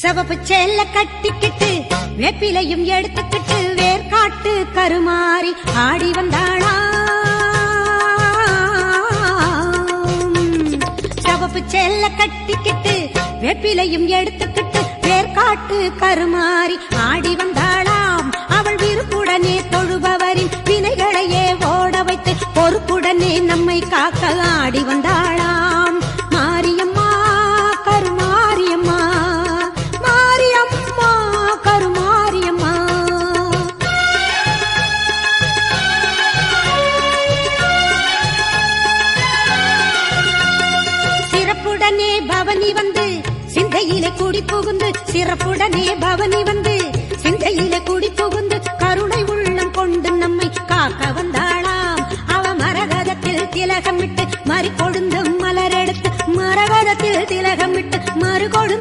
சிவப்பு சேல கட்டிக்கிட்டு வேப்பிலையும் எடுத்துக்கிட்டு வேர்காட்டு கருமாறி ஆடி வந்தாளா. சிவப்பு சேல கட்டிக்கிட்டு வேப்பிலையும் எடுத்துக்கிட்டு வேர்காட்டு கருமாறி ஆடி வந்தாளாம். அவள் விருப்புடனே தொழுபவரின் வினைகளையே ஓட வைத்து பொறுப்புடனே நம்மை காக்க ஆடி வந்தாளாம். மாரியம்மா கருமாரியம்மா, மாரியம்மா கருமாரியம்மா. சிறப்புடனே பவனி வந்து சிந்தையிலே குடி புகுந்து, சிறப்புடனே பவனி வந்து சிந்தையிலே குடி புகுந்து கருணை உள்ளம் கொண்டு நம்மை காக்க வந்தாளாம். அவ மரகதத்தில் திலகமிட்டு மறிக்கொழுந்து